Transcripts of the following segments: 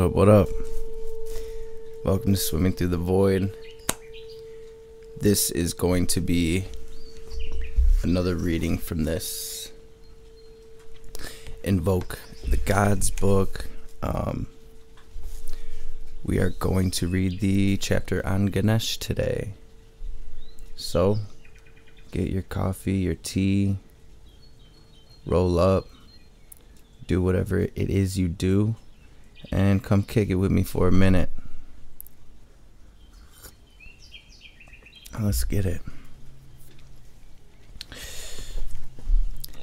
up, what up? Welcome to Swimming Through the Void. This is going to be another reading from this Invoke, the God's book. We are going to read the chapter on Ganesh today. So, get your coffee, your tea, roll up, do whatever it is you do, and come kick it with me for a minute. Let's get it.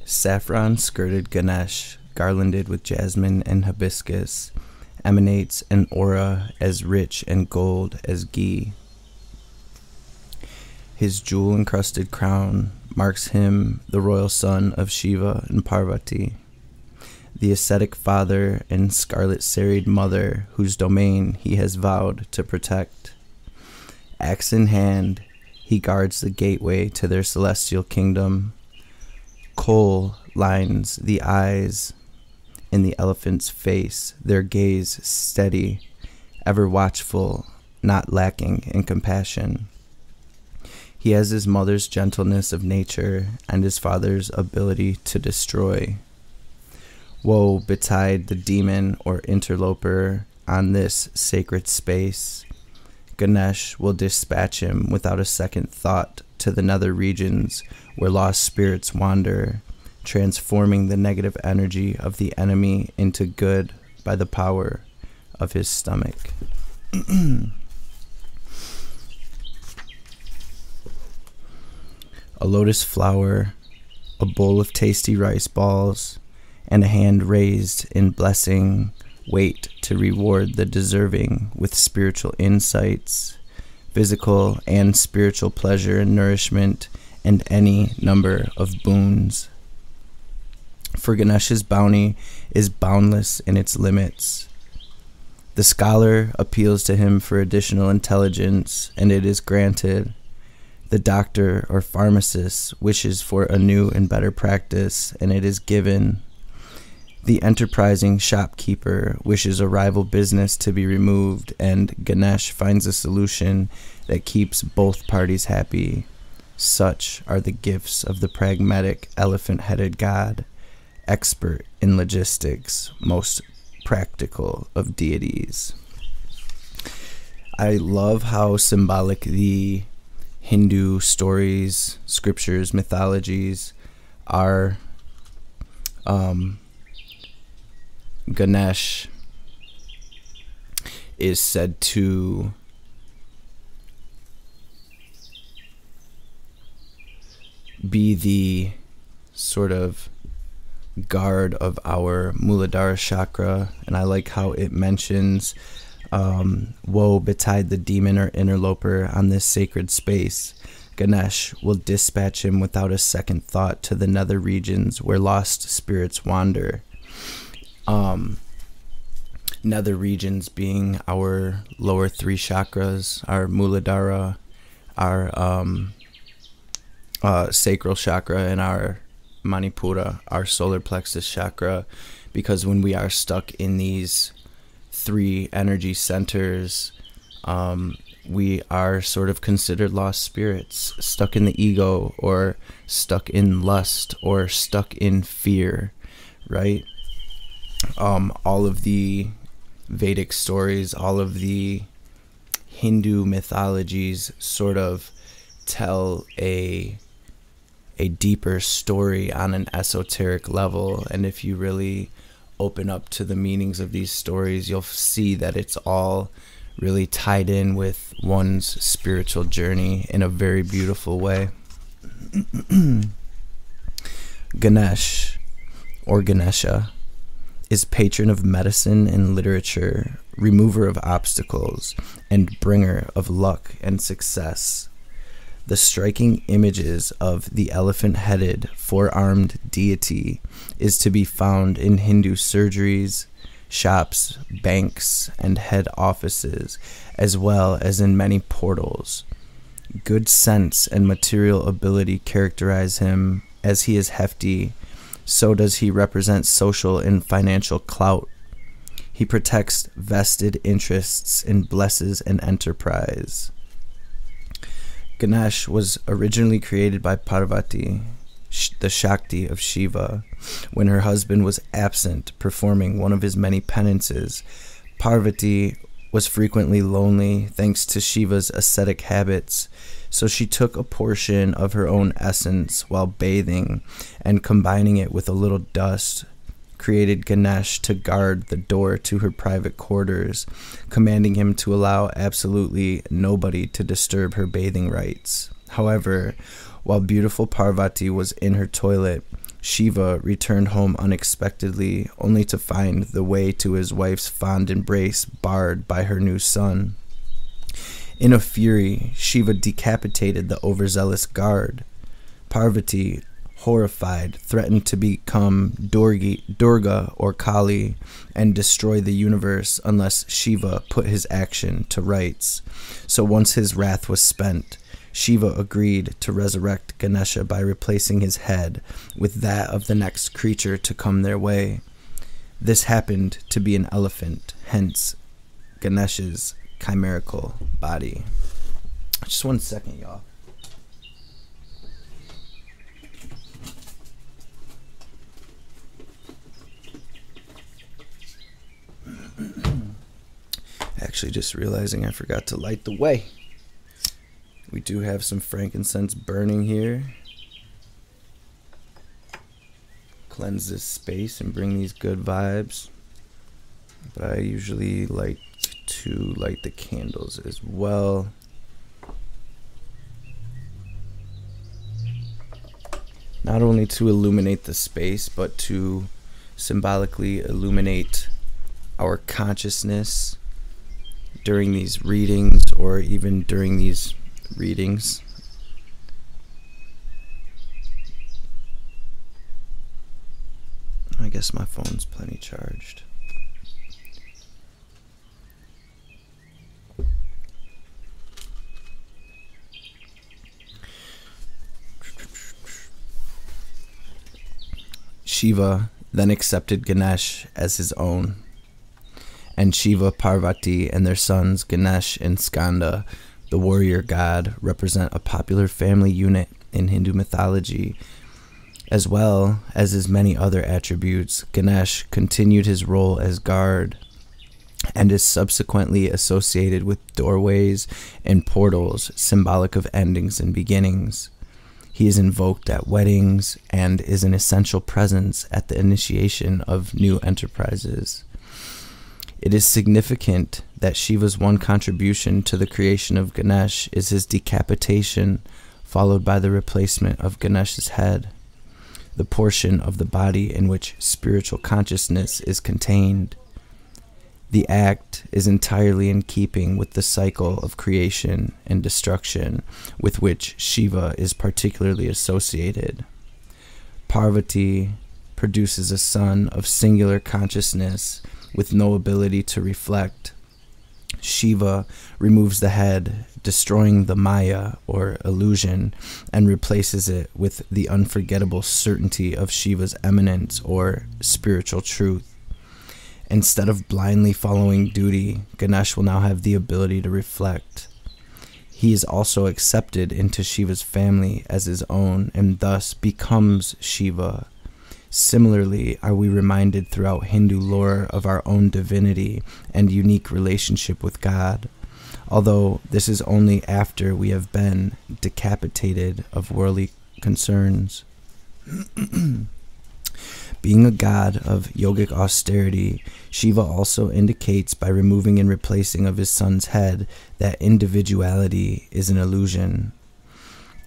Saffron skirted Ganesh, garlanded with jasmine and hibiscus, emanates an aura as rich and gold as ghee. His jewel-encrusted crown marks him the royal son of Shiva and Parvati, the ascetic father and scarlet-sarried mother whose domain he has vowed to protect. Axe in hand, he guards the gateway to their celestial kingdom. Kohl lines the eyes in the elephant's face, their gaze steady, ever watchful, not lacking in compassion. He has his mother's gentleness of nature and his father's ability to destroy. Woe betide the demon or interloper on this sacred space. Ganesh will dispatch him without a second thought to the nether regions where lost spirits wander, transforming the negative energy of the enemy into good by the power of his stomach. A lotus flower, a bowl of tasty rice balls, and a hand raised in blessing wait to reward the deserving with spiritual insights, physical and spiritual pleasure and nourishment, and any number of boons. For Ganesh's bounty is boundless in its limits. The scholar appeals to him for additional intelligence, and it is granted. The doctor or pharmacist wishes for a new and better practice, and it is given. The enterprising shopkeeper wishes a rival business to be removed, and Ganesh finds a solution that keeps both parties happy. Such are the gifts of the pragmatic elephant-headed god, expert in logistics, most practical of deities. I love how symbolic the Hindu stories, scriptures, mythologies are. Ganesh is said to be the sort of guard of our Muladhara chakra, and I like how it mentions woe betide the demon or interloper on this sacred space. Ganesh will dispatch him without a second thought to the nether regions where lost spirits wander. Nether regions being our lower three chakras, our Muladhara, our sacral chakra, and our Manipura, our solar plexus chakra, because when we are stuck in these three energy centers, we are sort of considered lost spirits, stuck in the ego, or stuck in lust, or stuck in fear, right? All of the Vedic stories, all of the Hindu mythologies sort of tell a deeper story on an esoteric level, and if you really open up to the meanings of these stories, you'll see that it's all really tied in with one's spiritual journey in a very beautiful way. Ganesh, or Ganesha, is patron of medicine and literature, remover of obstacles, and bringer of luck and success. The striking images of the elephant-headed, four-armed deity is to be found in Hindu surgeries, shops, banks, and head offices, as well as in many portals. Good sense and material ability characterize him, as he is hefty, so does he represent social and financial clout. He protects vested interests and blesses an enterprise. Ganesh was originally created by Parvati, the Shakti of Shiva, when her husband was absent performing one of his many penances. Parvati was frequently lonely thanks to Shiva's ascetic habits, so she took a portion of her own essence while bathing and, combining it with a little dust, created Ganesh to guard the door to her private quarters, commanding him to allow absolutely nobody to disturb her bathing rites. However, while beautiful Parvati was in her toilet, Shiva returned home unexpectedly, only to find the way to his wife's fond embrace barred by her new son. In a fury, Shiva decapitated the overzealous guard. Parvati, horrified, threatened to become Durga or Kali and destroy the universe unless Shiva put his action to rights. So once his wrath was spent, Shiva agreed to resurrect Ganesha by replacing his head with that of the next creature to come their way. This happened to be an elephant, hence Ganesha's chimerical body. Just 1 second, y'all. Actually, just realizing I forgot to light the way. We do have some frankincense burning here. Cleanse this space and bring these good vibes. But I usually like to light the candles as well. Not only to illuminate the space, but to symbolically illuminate our consciousness during these readings, or even during these readings. I guess my phone's plenty charged. Shiva then accepted Ganesh as his own, and Shiva, Parvati, and their sons Ganesh and Skanda, the warrior god, represent a popular family unit in Hindu mythology. As well as his many other attributes, Ganesh continued his role as guard and is subsequently associated with doorways and portals, symbolic of endings and beginnings. He is invoked at weddings and is an essential presence at the initiation of new enterprises. It is significant that Shiva's one contribution to the creation of Ganesh is his decapitation, followed by the replacement of Ganesh's head, the portion of the body in which spiritual consciousness is contained. The act is entirely in keeping with the cycle of creation and destruction with which Shiva is particularly associated. Parvati produces a son of singular consciousness with no ability to reflect. Shiva removes the head, destroying the Maya, or illusion, and replaces it with the unforgettable certainty of Shiva's eminence, or spiritual truth. Instead of blindly following duty, Ganesh will now have the ability to reflect. He is also accepted into Shiva's family as his own, and thus becomes Shiva. Similarly, are we reminded throughout Hindu lore of our own divinity and unique relationship with God, although this is only after we have been decapitated of worldly concerns. Being a god of yogic austerity, Shiva also indicates by removing and replacing of his son's head that individuality is an illusion.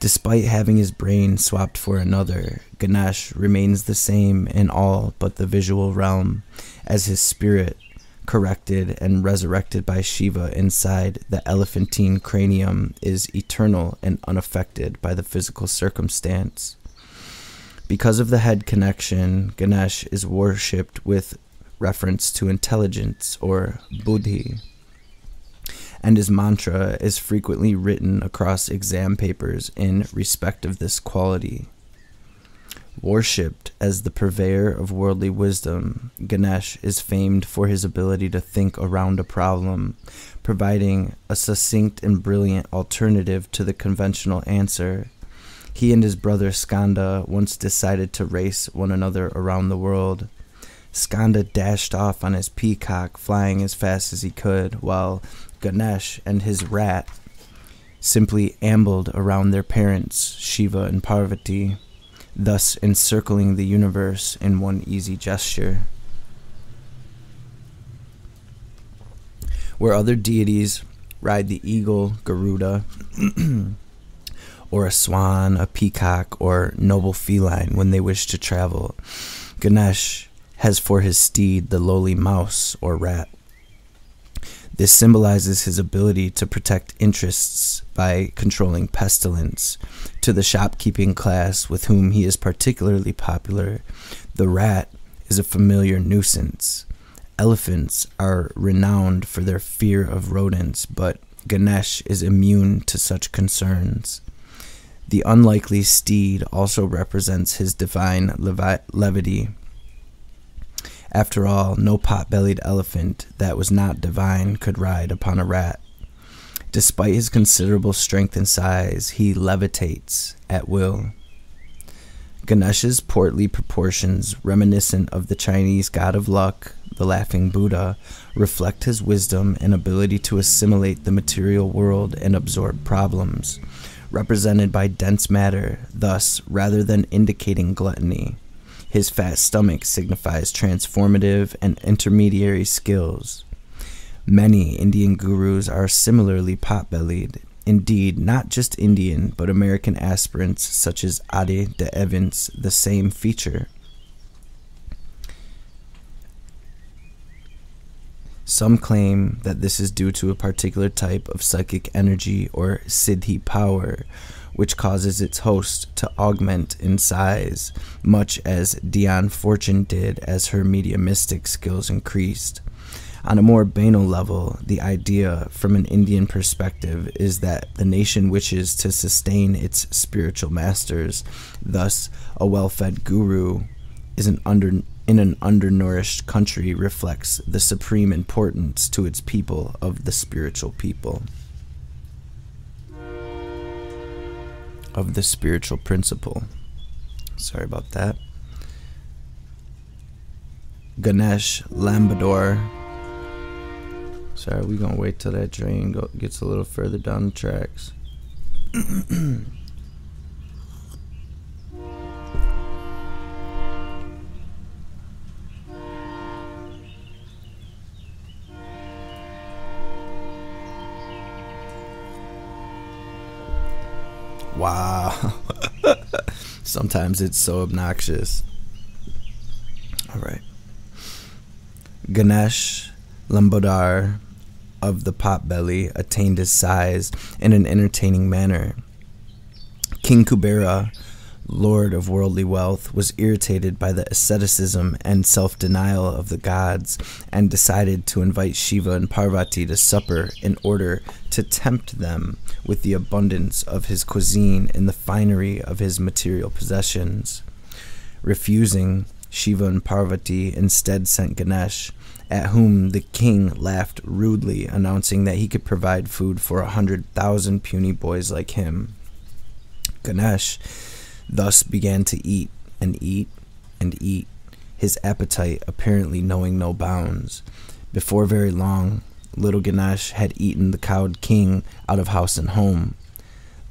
Despite having his brain swapped for another, Ganesh remains the same in all but the visual realm, as his spirit, corrected and resurrected by Shiva inside the elephantine cranium, is eternal and unaffected by the physical circumstance. Because of the head connection, Ganesh is worshipped with reference to intelligence, or buddhi, and his mantra is frequently written across exam papers in respect of this quality. Worshipped as the purveyor of worldly wisdom, Ganesh is famed for his ability to think around a problem, providing a succinct and brilliant alternative to the conventional answer. He and his brother Skanda once decided to race one another around the world. Skanda dashed off on his peacock, flying as fast as he could, while Ganesh and his rat simply ambled around their parents, Shiva and Parvati, thus encircling the universe in one easy gesture. Where other deities ride the eagle, Garuda, or a swan, a peacock, or noble feline when they wish to travel, Ganesh has for his steed the lowly mouse or rat. This symbolizes his ability to protect interests by controlling pestilence. To the shopkeeping class with whom he is particularly popular, the rat is a familiar nuisance. Elephants are renowned for their fear of rodents, but Ganesh is immune to such concerns. The unlikely steed also represents his divine levity. After all, no pot-bellied elephant that was not divine could ride upon a rat. Despite his considerable strength and size, he levitates at will. Ganesh's portly proportions, reminiscent of the Chinese god of luck, the laughing Buddha, reflect his wisdom and ability to assimilate the material world and absorb problems, represented by dense matter. Thus, rather than indicating gluttony, his fat stomach signifies transformative and intermediary skills. Many Indian gurus are similarly pot-bellied. Indeed, not just Indian, but American aspirants such as Ade de Evans, the same feature. Some claim that this is due to a particular type of psychic energy or siddhi power, which causes its host to augment in size, much as Dion Fortune did as her mediumistic skills increased. On a more banal level, the idea from an Indian perspective is that the nation wishes to sustain its spiritual masters. Thus, a well-fed guru in an undernourished country reflects the supreme importance to its people of the spiritual people, of the spiritual principle. Sorry about that. Ganesh Lambador. Sorry, we're going to wait till that train gets a little further down the tracks. Wow. Sometimes it's so obnoxious. All right. Ganesh Lambodar of the Potbelly attained his size in an entertaining manner. King Kubera, lord of worldly wealth, was irritated by the asceticism and self-denial of the gods and decided to invite Shiva and Parvati to supper in order to tempt them with the abundance of his cuisine and the finery of his material possessions. Refusing, Shiva and Parvati instead sent Ganesh, at whom the king laughed rudely, announcing that he could provide food for 100,000 puny boys like him. Ganesh thus began to eat and eat and eat, his appetite apparently knowing no bounds. Before very long, little Ganesh had eaten the cowed king out of house and home.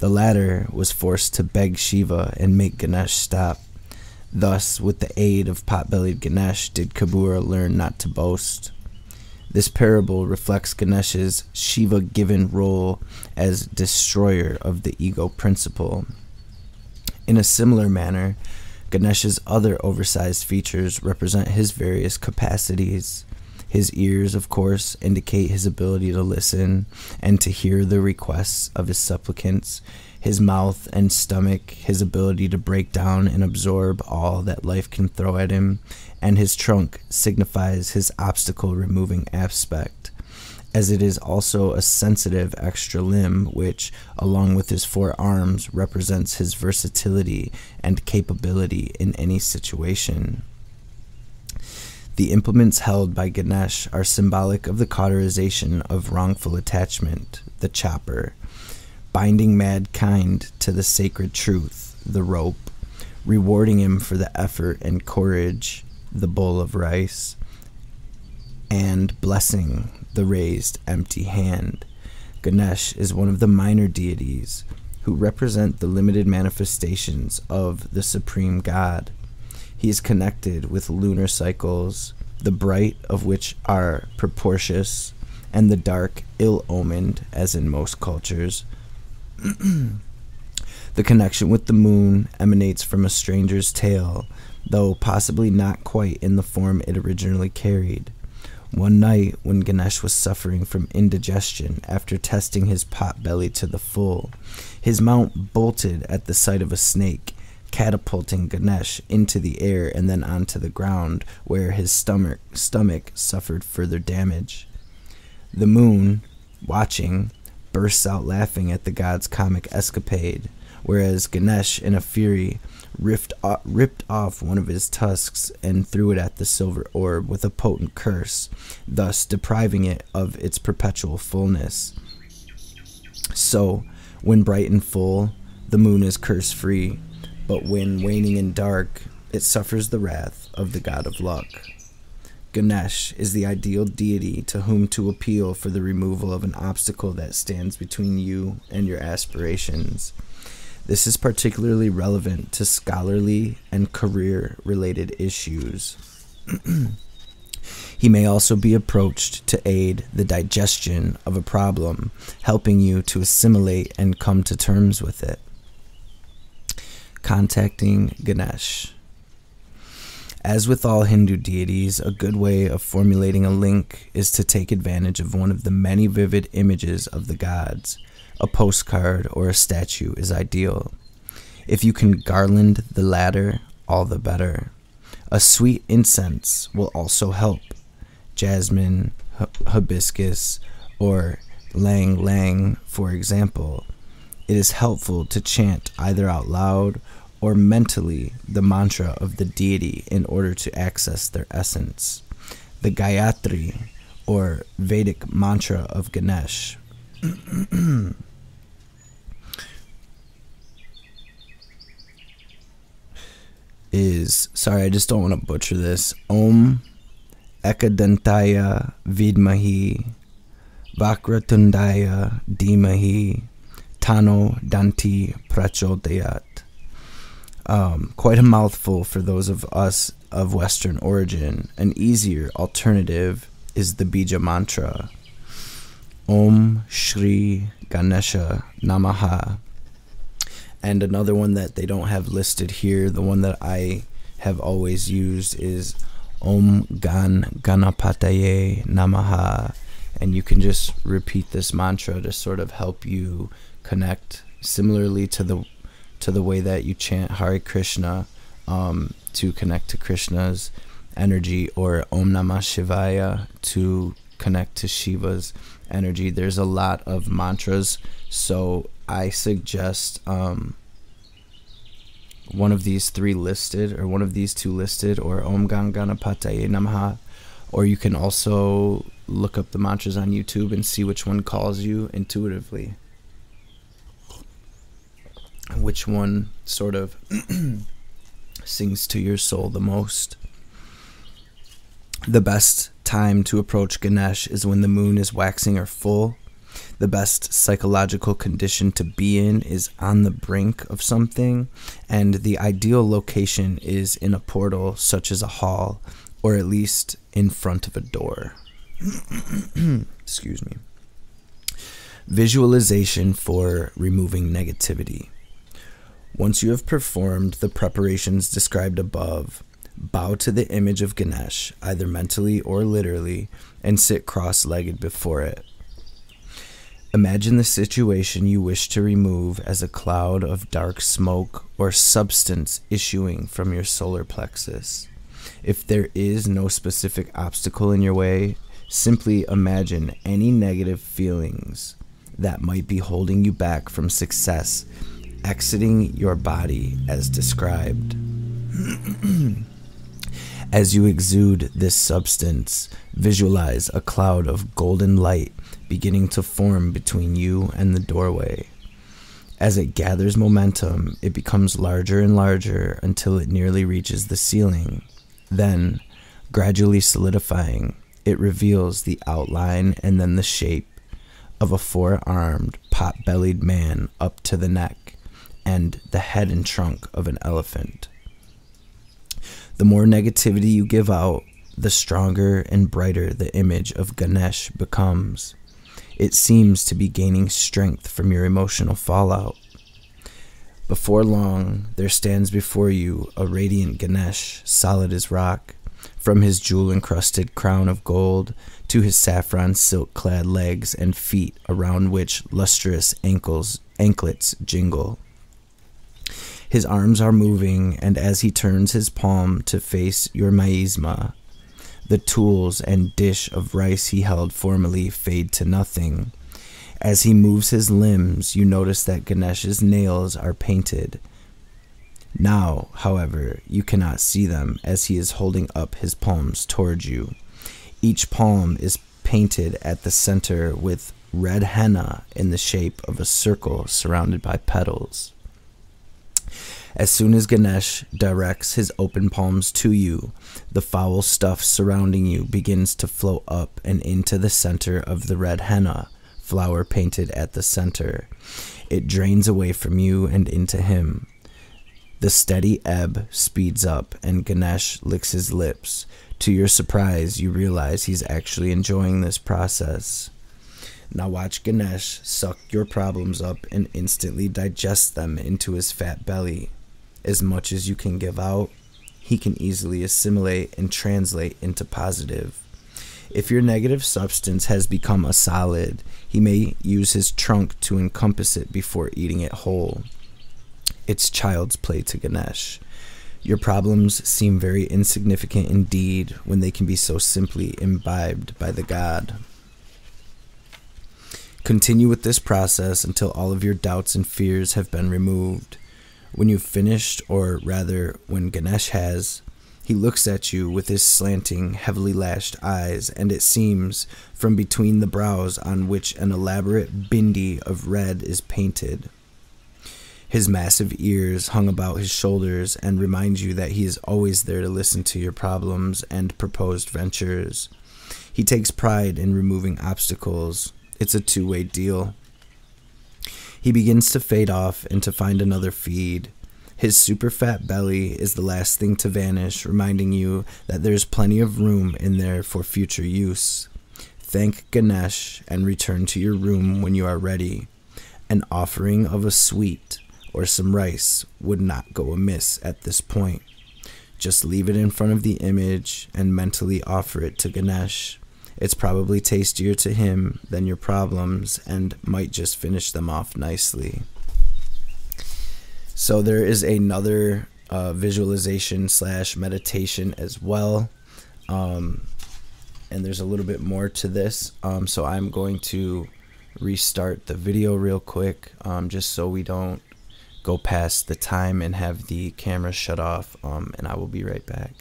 The latter was forced to beg Shiva and make Ganesh stop. Thus, with the aid of pot-bellied Ganesh, did Kabura learn not to boast. This parable reflects Ganesh's Shiva-given role as destroyer of the ego principle. In a similar manner, Ganesh's other oversized features represent his various capacities. His ears, of course, indicate his ability to listen and to hear the requests of his supplicants. His mouth and stomach, his ability to break down and absorb all that life can throw at him, and his trunk signifies his obstacle-removing aspect. as it is also a sensitive extra limb which, along with his 4 arms, represents his versatility and capability in any situation. The implements held by Ganesh are symbolic of the cauterization of wrongful attachment, the chopper, binding mankind to the sacred truth, the rope, rewarding him for the effort and courage, the bowl of rice, and blessing, the raised empty hand. Ganesh is one of the minor deities who represent the limited manifestations of the supreme god. He is connected with lunar cycles, the bright of which are propitious, and the dark ill-omened, as in most cultures. The connection with the moon emanates from a stranger's tale, though possibly not quite in the form it originally carried. One night, when Ganesh was suffering from indigestion after testing his pot belly to the full, his mount bolted at the sight of a snake, catapulting Ganesh into the air and then onto the ground, where his stomach suffered further damage. The moon, watching, bursts out laughing at the god's comic escapade, whereas Ganesh, in a fury, ripped off one of his tusks and threw it at the silver orb with a potent curse, thus depriving it of its perpetual fullness. So, when bright and full, the moon is curse-free, but when waning and dark, it suffers the wrath of the god of luck. Ganesh is the ideal deity to whom to appeal for the removal of an obstacle that stands between you and your aspirations. This is particularly relevant to scholarly and career-related issues. He may also be approached to aid the digestion of a problem, helping you to assimilate and come to terms with it. Contacting Ganesh. As with all Hindu deities, a good way of formulating a link is to take advantage of one of the many vivid images of the gods. A postcard or a statue is ideal. If you can garland the latter, all the better. A sweet incense will also help. Jasmine, hibiscus, or lang lang, for example. It is helpful to chant either out loud or mentally the mantra of the deity in order to access their essence. The Gayatri, or Vedic mantra of Ganesh, is, sorry, I just don't want to butcher this, Om Ekadantaya Vidmahi Vakratundaya Dhimahi Tano Danti Prachodayat. Quite a mouthful for those of us of Western origin. An easier alternative is the Bija mantra, Om Shri Ganesha Namaha. And another one that they don't have listed here, the one that I have always used, is Om Ganapataye Namaha. And you can just repeat this mantra to sort of help you connect similarly to the way that you chant Hare Krishna, to connect to Krishna's energy, or Om Namah Shivaya to connect to Shiva's energy. There's a lot of mantras, so I suggest one of these 3 listed, or one of these 2 listed, or Om Ganapataye Namaha, or you can also look up the mantras on YouTube and see which one calls you intuitively. Which one sort of sings to your soul the most. The best time to approach Ganesh is when the moon is waxing or full. The best psychological condition to be in is on the brink of something, and the ideal location is in a portal such as a hall, or at least in front of a door. Excuse me. Visualization for removing negativity. Once you have performed the preparations described above, bow to the image of Ganesh, either mentally or literally, and sit cross-legged before it. Imagine the situation you wish to remove as a cloud of dark smoke or substance issuing from your solar plexus. If there is no specific obstacle in your way, Simply imagine any negative feelings that might be holding you back from success exiting your body as described. As you exude this substance, visualize a cloud of golden light beginning to form between you and the doorway. As it gathers momentum, it becomes larger and larger until it nearly reaches the ceiling. Then, gradually solidifying, it reveals the outline and then the shape of a four-armed, pot-bellied man up to the neck, and the head and trunk of an elephant. The more negativity you give out, the stronger and brighter the image of Ganesh becomes. It seems to be gaining strength from your emotional fallout. Before long, there stands before you a radiant Ganesh, solid as rock, from his jewel-encrusted crown of gold to his saffron silk-clad legs and feet around which lustrous anklets jingle. His arms are moving, and as he turns his palm to face your miasma, the tools and dish of rice he held formerly fade to nothing. As he moves his limbs, you notice that Ganesh's nails are painted. Now, however, you cannot see them as he is holding up his palms towards you. Each palm is painted at the center with red henna in the shape of a circle surrounded by petals. As soon as Ganesh directs his open palms to you, the foul stuff surrounding you begins to flow up and into the center of the red henna, flower painted at the center. It drains away from you and into him. The steady ebb speeds up, and Ganesh licks his lips. To your surprise, you realize he's actually enjoying this process. Now watch Ganesh suck your problems up and instantly digest them into his fat belly. As much as you can give out, he can easily assimilate and translate into positive. If your negative substance has become a solid, he may use his trunk to encompass it before eating it whole. It's child's play to Ganesh. Your problems seem very insignificant indeed when they can be so simply imbibed by the god. Continue with this process until all of your doubts and fears have been removed. When you've finished, or rather when Ganesh has, he looks at you with his slanting, heavily lashed eyes, and it seems, from between the brows on which an elaborate bindi of red is painted. His massive ears hung about his shoulders and remind you that he is always there to listen to your problems and proposed ventures. He takes pride in removing obstacles. It's a two-way deal. He begins to fade off and to find another feed. His super fat belly is the last thing to vanish, reminding you that there's plenty of room in there for future use. Thank Ganesh and return to your room when you are ready. An offering of a sweet or some rice would not go amiss at this point. Just leave it in front of the image and mentally offer it to Ganesh. It's probably tastier to him than your problems and might just finish them off nicely. So there is another visualization / meditation as well. And there's a little bit more to this. So I'm going to restart the video real quick just so we don't go past the time and have the camera shut off. And I will be right back.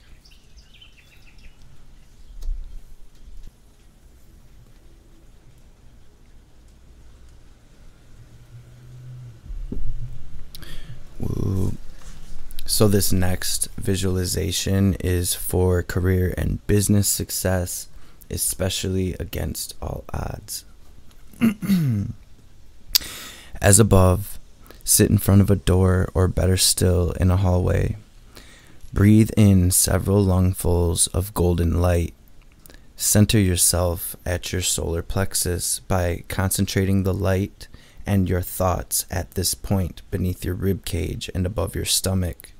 So this next visualization is for career and business success, especially against all odds. As above, sit in front of a door, or better still, in a hallway. Breathe in several lungfuls of golden light. Center yourself at your solar plexus by concentrating the light and your thoughts at this point beneath your rib cage and above your stomach.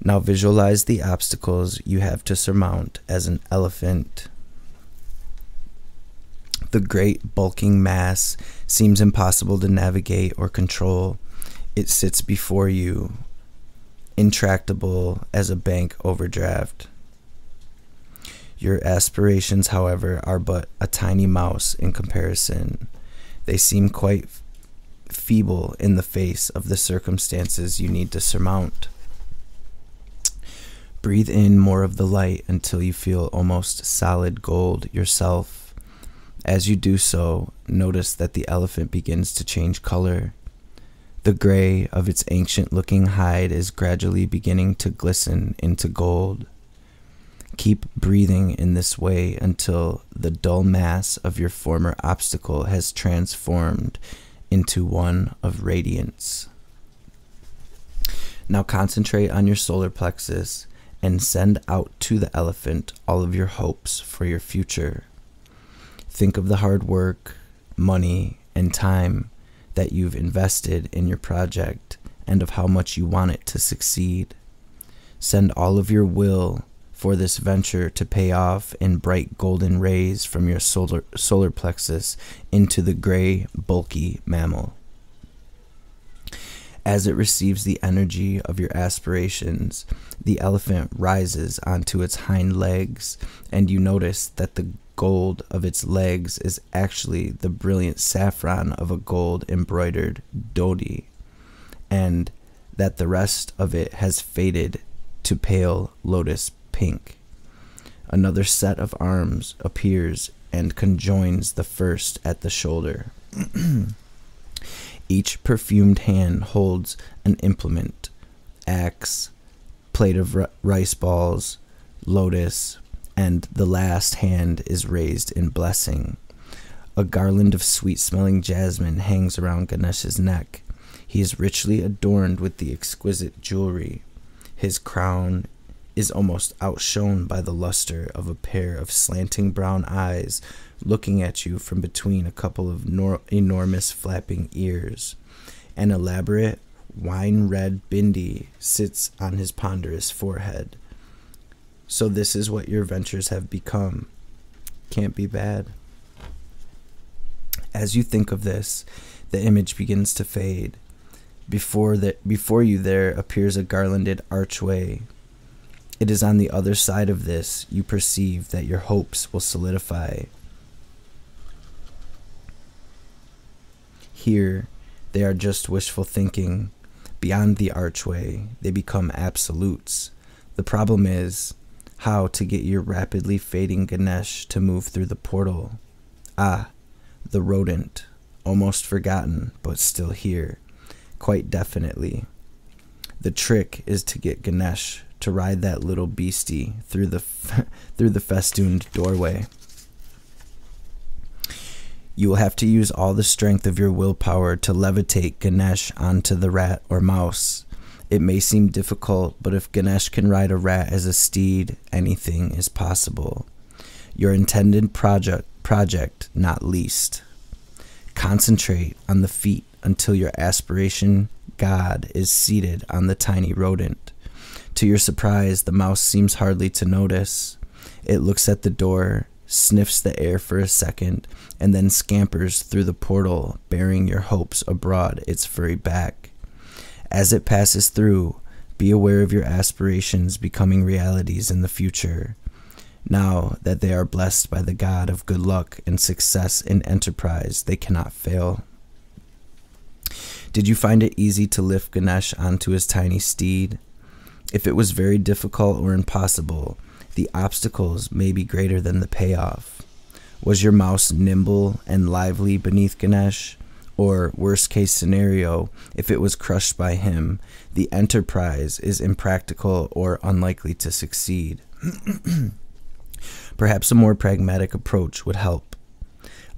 Now visualize the obstacles you have to surmount as an elephant. The great bulking mass seems impossible to navigate or control. It sits before you, intractable as a bank overdraft. Your aspirations, however, are but a tiny mouse in comparison. They seem quite feeble in the face of the circumstances you need to surmount. Breathe in more of the light until you feel almost solid gold yourself. As you do so, notice that the elephant begins to change color. The gray of its ancient-looking hide is gradually beginning to glisten into gold. Keep breathing in this way until the dull mass of your former obstacle has transformed into one of radiance. Now concentrate on your solar plexus and send out to the elephant all of your hopes for your future. Think of the hard work, money, and time that you've invested in your project and of how much you want it to succeed. Send all of your will for this venture to pay off in bright golden rays from your solar plexus into the gray, bulky mammal. As it receives the energy of your aspirations, the elephant rises onto its hind legs, and you notice that the gold of its legs is actually the brilliant saffron of a gold-embroidered dhoti, and that the rest of it has faded to pale lotus pink. Another set of arms appears and conjoins the first at the shoulder. Each perfumed hand holds an implement: axe, plate of rice balls, lotus, and the last hand is raised in blessing. A garland of sweet-smelling jasmine hangs around Ganesh's neck. He is richly adorned with the exquisite jewelry. His crown is almost outshone by the luster of a pair of slanting brown eyes looking at you from between a couple of enormous flapping ears. An elaborate wine-red bindi sits on his ponderous forehead. So this is what your ventures have become. Can't be bad. As you think of this, the image begins to fade. Before you there appears a garlanded archway. It is on the other side of this you perceive that your hopes will solidify. Here, they are just wishful thinking. Beyond the archway, they become absolutes. The problem is how to get your rapidly fading Ganesh to move through the portal. Ah, the rodent, almost forgotten, but still here, quite definitely. The trick is to get Ganesh to ride that little beastie through the festooned doorway. You will have to use all the strength of your willpower to levitate Ganesh onto the rat or mouse. It may seem difficult, but if Ganesh can ride a rat as a steed, anything is possible. Your intended project not least. Concentrate on the feet until your aspiration god is seated on the tiny rodent. To your surprise, the mouse seems hardly to notice. It looks at the door, sniffs the air for a second, and then scampers through the portal, bearing your hopes abroad its furry back. As it passes through, be aware of your aspirations becoming realities in the future. Now that they are blessed by the god of good luck and success in enterprise, they cannot fail. Did you find it easy to lift Ganesh onto his tiny steed? If it was very difficult or impossible, the obstacles may be greater than the payoff. Was your mouse nimble and lively beneath Ganesh? Or, worst case scenario, if it was crushed by him, the enterprise is impractical or unlikely to succeed. Perhaps a more pragmatic approach would help.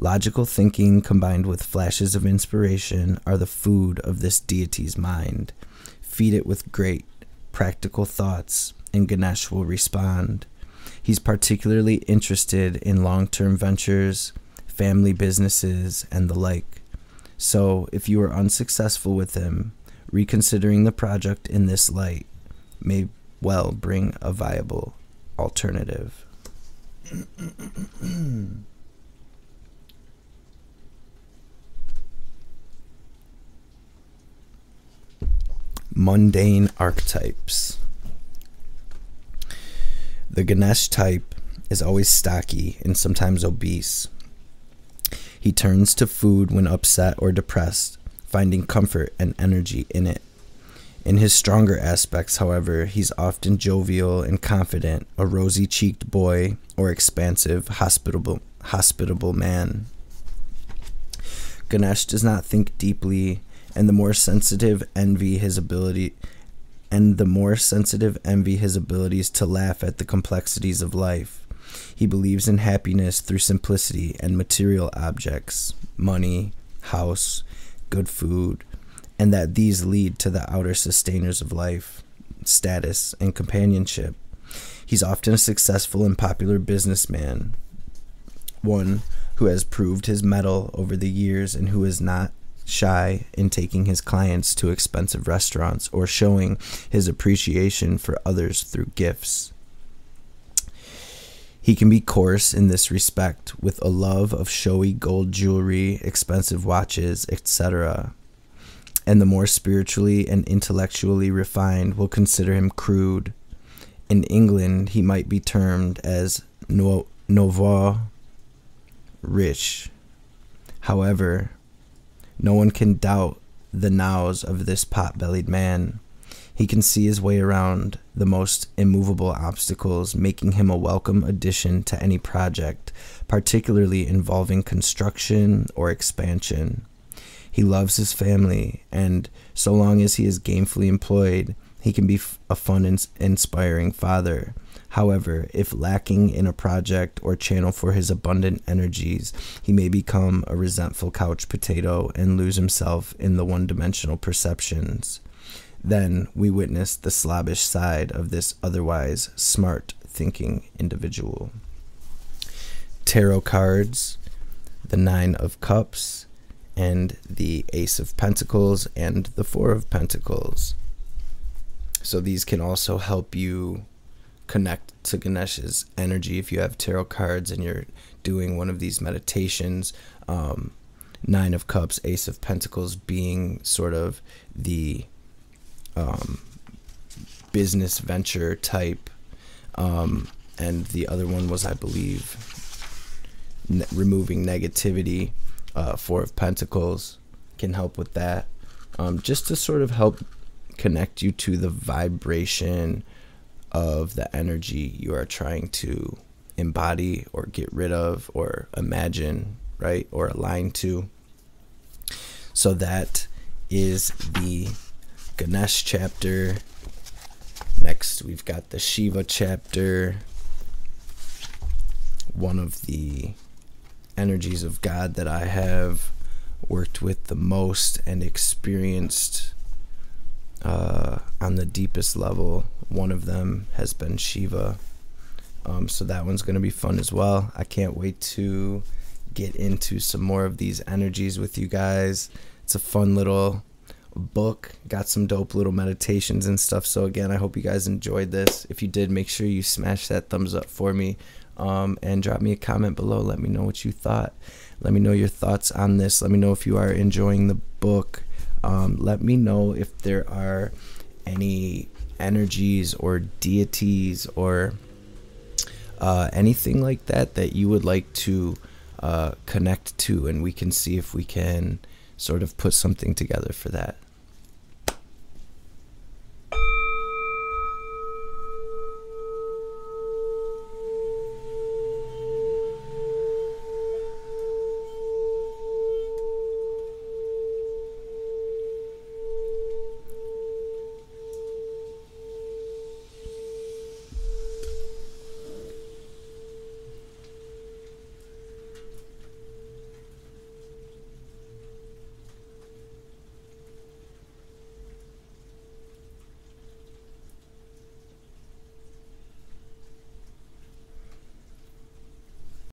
Logical thinking combined with flashes of inspiration are the food of this deity's mind. Feed it with great, practical thoughts, and Ganesh will respond. He's particularly interested in long-term ventures, family businesses, and the like. So, if you are unsuccessful with him, reconsidering the project in this light may well bring a viable alternative. Mundane archetypes. The Ganesh type is always stocky and sometimes obese. He turns to food when upset or depressed, finding comfort and energy in it. In his stronger aspects, however, he's often jovial and confident, a rosy-cheeked boy or expansive, hospitable man. Ganesh does not think deeply, and the more sensitive envy his abilities to laugh at the complexities of life. He believes in happiness through simplicity and material objects, money, house, good food, and that these lead to the outer sustainers of life, status, and companionship. He's often a successful and popular businessman, one who has proved his mettle over the years and who is not shy in taking his clients to expensive restaurants or showing his appreciation for others through gifts. He can be coarse in this respect, with a love of showy gold jewelry, expensive watches, etc. And the more spiritually and intellectually refined will consider him crude. In England, he might be termed as nouveau riche. However, no one can doubt the nows of this pot-bellied man. He can see his way around the most immovable obstacles, making him a welcome addition to any project, particularly involving construction or expansion. He loves his family, and so long as he is gainfully employed, he can be a fun and inspiring father. However, if lacking in a project or channel for his abundant energies, he may become a resentful couch potato and lose himself in the one-dimensional perceptions. Then we witness the slobbish side of this otherwise smart-thinking individual. Tarot cards, the Nine of Cups, and the Ace of Pentacles, and the Four of Pentacles. So these can also help you connect to Ganesh's energy if you have tarot cards and you're doing one of these meditations. Nine of Cups, Ace of Pentacles being sort of the business venture type, and the other one was, I believe, removing negativity. Four of Pentacles can help with that, just to sort of help connect you to the vibration of the energy you are trying to embody or get rid of or imagine, right, or align to. So that is the Ganesh chapter. Next, we've got the Shiva chapter, one of the energies of God that I have worked with the most and experienced on the deepest level. One of them has been Shiva. So that one's going to be fun as well. I can't wait to get into some more of these energies with you guys. It's a fun little book, got some dope little meditations and stuff. So again, I hope you guys enjoyed this. If you did, make sure you smash that thumbs up for me, and drop me a comment below. Let me know what you thought. Let me know your thoughts on this. Let me know if you are enjoying the book. Let me know if there are any energies or deities or anything like that that you would like to connect to, and we can see if we can sort of put something together for that.